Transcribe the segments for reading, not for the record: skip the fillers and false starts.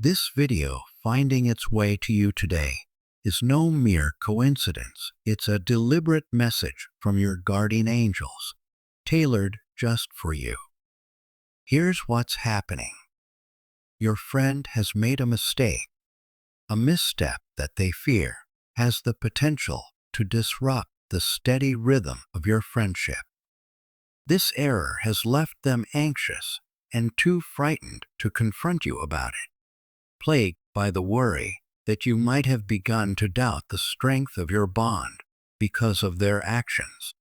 This video finding its way to you today is no mere coincidence. It's a deliberate message from your guardian angels, tailored just for you. Here's what's happening. Your friend has made a mistake. A misstep that they fear has the potential to disrupt the steady rhythm of your friendship. This error has left them anxious and too frightened to confront you about it, plagued by the worry that you might have begun to doubt the strength of your bond because of their actions.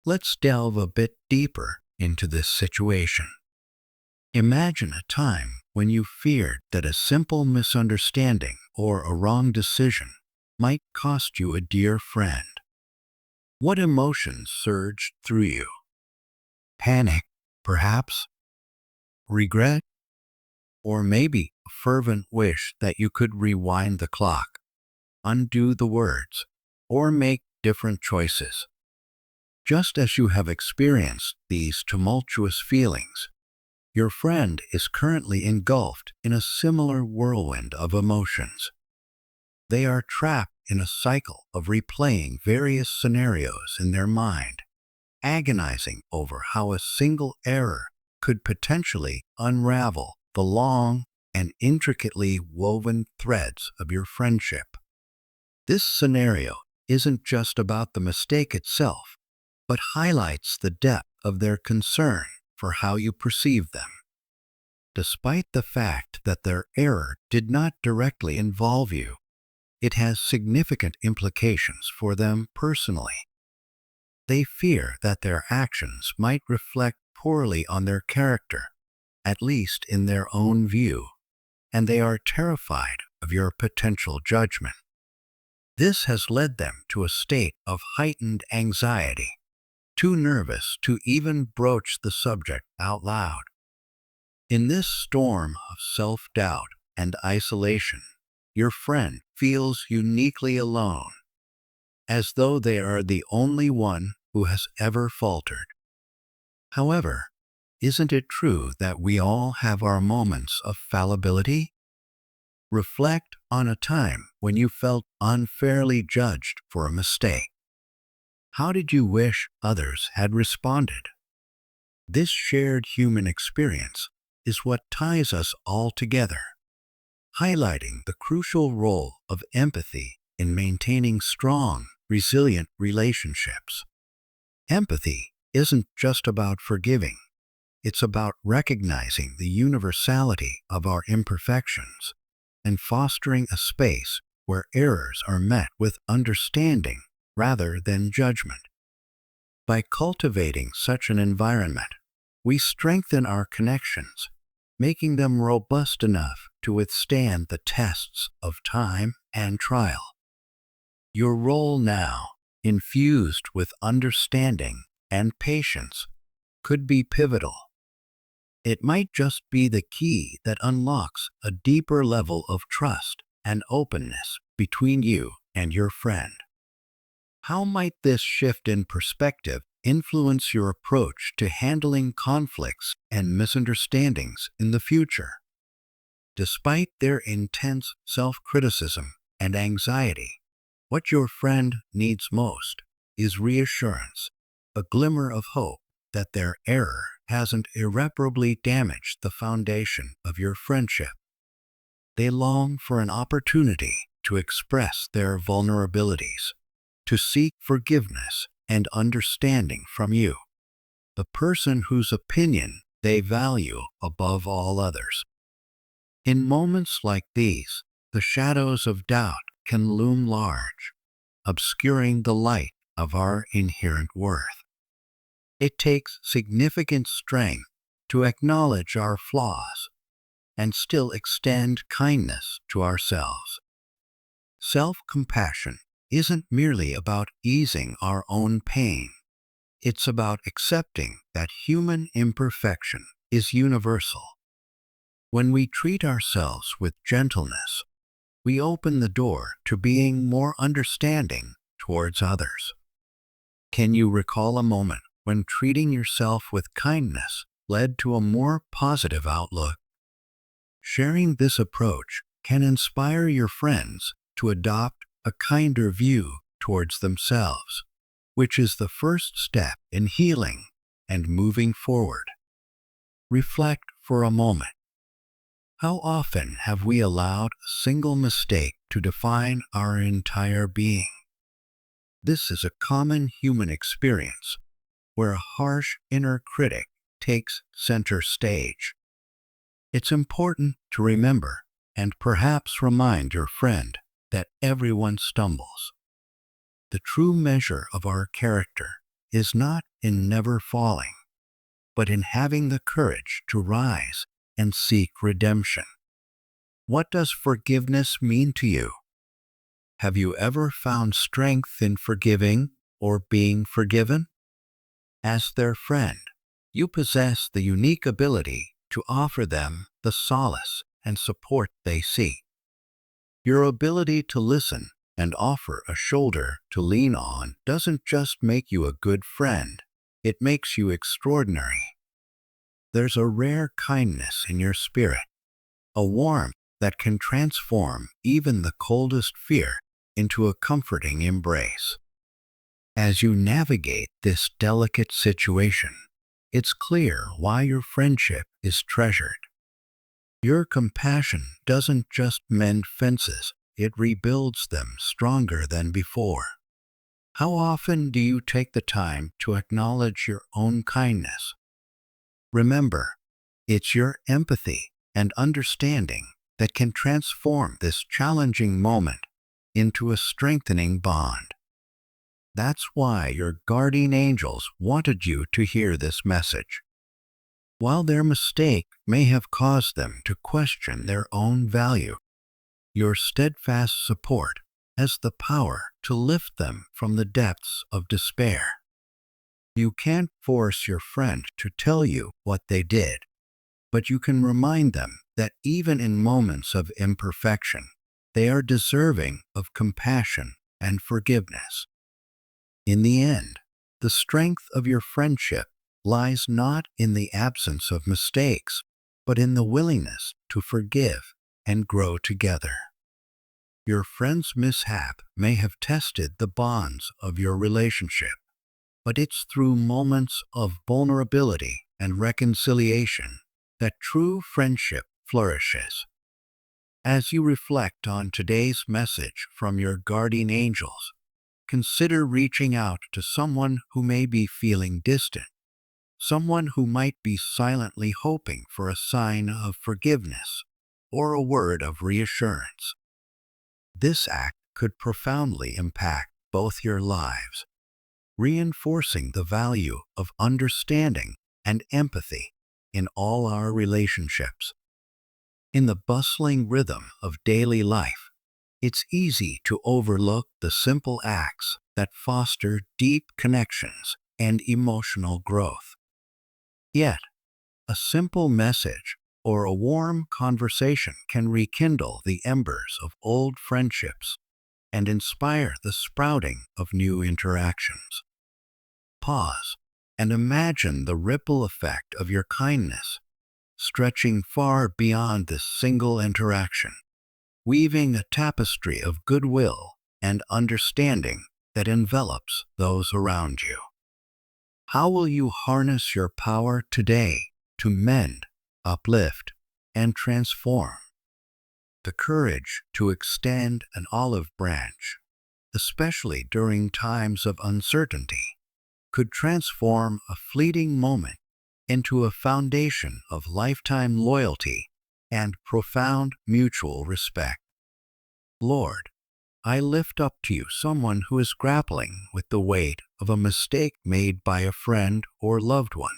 Let's delve a bit deeper into this situation. Imagine a time when you feared that a simple misunderstanding or a wrong decision might cost you a dear friend. What emotions surged through you? Panic, perhaps? Regret? Or maybe a fervent wish that you could rewind the clock, undo the words, or make different choices. Just as you have experienced these tumultuous feelings, your friend is currently engulfed in a similar whirlwind of emotions. They are trapped in a cycle of replaying various scenarios in their mind, agonizing over how a single error could potentially unravel the long and intricately woven threads of your friendship. This scenario isn't just about the mistake itself, but highlights the depth of their concern for how you perceive them. Despite the fact that their error did not directly involve you, it has significant implications for them personally. They fear that their actions might reflect poorly on their character, at least in their own view, and they are terrified of your potential judgment. This has led them to a state of heightened anxiety, too nervous to even broach the subject out loud. In this storm of self-doubt and isolation, your friend feels uniquely alone, as though they are the only one who has ever faltered. However, isn't it true that we all have our moments of fallibility? Reflect on a time when you felt unfairly judged for a mistake. How did you wish others had responded? This shared human experience is what ties us all together, highlighting the crucial role of empathy in maintaining strong, resilient relationships. Empathy isn't just about forgiving. It's about recognizing the universality of our imperfections and fostering a space where errors are met with understanding rather than judgment. By cultivating such an environment, we strengthen our connections, making them robust enough to withstand the tests of time and trial. Your role now, infused with understanding and patience, could be pivotal. It might just be the key that unlocks a deeper level of trust and openness between you and your friend. How might this shift in perspective influence your approach to handling conflicts and misunderstandings in the future? Despite their intense self-criticism and anxiety, what your friend needs most is reassurance, a glimmer of hope that their error hasn't irreparably damaged the foundation of your friendship. They long for an opportunity to express their vulnerabilities, to seek forgiveness and understanding from you, the person whose opinion they value above all others. In moments like these, the shadows of doubt can loom large, obscuring the light of our inherent worth. It takes significant strength to acknowledge our flaws and still extend kindness to ourselves. Self-compassion isn't merely about easing our own pain. It's about accepting that human imperfection is universal. When we treat ourselves with gentleness, we open the door to being more understanding towards others. Can you recall a moment when treating yourself with kindness led to a more positive outlook? Sharing this approach can inspire your friends to adopt a kinder view towards themselves, which is the first step in healing and moving forward. Reflect for a moment. How often have we allowed a single mistake to define our entire being? This is a common human experience where a harsh inner critic takes center stage. It's important to remember and perhaps remind your friend that everyone stumbles. The true measure of our character is not in never falling, but in having the courage to rise and seek redemption. What does forgiveness mean to you? Have you ever found strength in forgiving or being forgiven? As their friend, you possess the unique ability to offer them the solace and support they seek. Your ability to listen and offer a shoulder to lean on doesn't just make you a good friend, it makes you extraordinary. There's a rare kindness in your spirit, a warmth that can transform even the coldest fear into a comforting embrace. As you navigate this delicate situation, it's clear why your friendship is treasured. Your compassion doesn't just mend fences, it rebuilds them stronger than before. How often do you take the time to acknowledge your own kindness? Remember, it's your empathy and understanding that can transform this challenging moment into a strengthening bond. That's why your guardian angels wanted you to hear this message. While their mistake may have caused them to question their own value, your steadfast support has the power to lift them from the depths of despair. You can't force your friend to tell you what they did, but you can remind them that even in moments of imperfection, they are deserving of compassion and forgiveness. In the end, the strength of your friendship lies not in the absence of mistakes, but in the willingness to forgive and grow together. Your friend's mishap may have tested the bonds of your relationship, but it's through moments of vulnerability and reconciliation that true friendship flourishes. As you reflect on today's message from your guardian angels, consider reaching out to someone who may be feeling distant, someone who might be silently hoping for a sign of forgiveness or a word of reassurance. This act could profoundly impact both your lives, reinforcing the value of understanding and empathy in all our relationships. In the bustling rhythm of daily life, it's easy to overlook the simple acts that foster deep connections and emotional growth. Yet, a simple message or a warm conversation can rekindle the embers of old friendships and inspire the sprouting of new interactions. Pause and imagine the ripple effect of your kindness, stretching far beyond this single interaction, weaving a tapestry of goodwill and understanding that envelops those around you. How will you harness your power today to mend, uplift, and transform? The courage to extend an olive branch, especially during times of uncertainty, could transform a fleeting moment into a foundation of lifetime loyalty and profound mutual respect. Lord, I lift up to you someone who is grappling with the weight of a mistake made by a friend or loved one.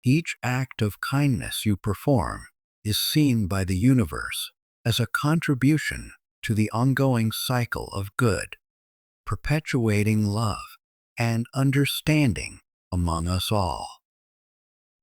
Each act of kindness you perform is seen by the universe as a contribution to the ongoing cycle of good, perpetuating love and understanding among us all.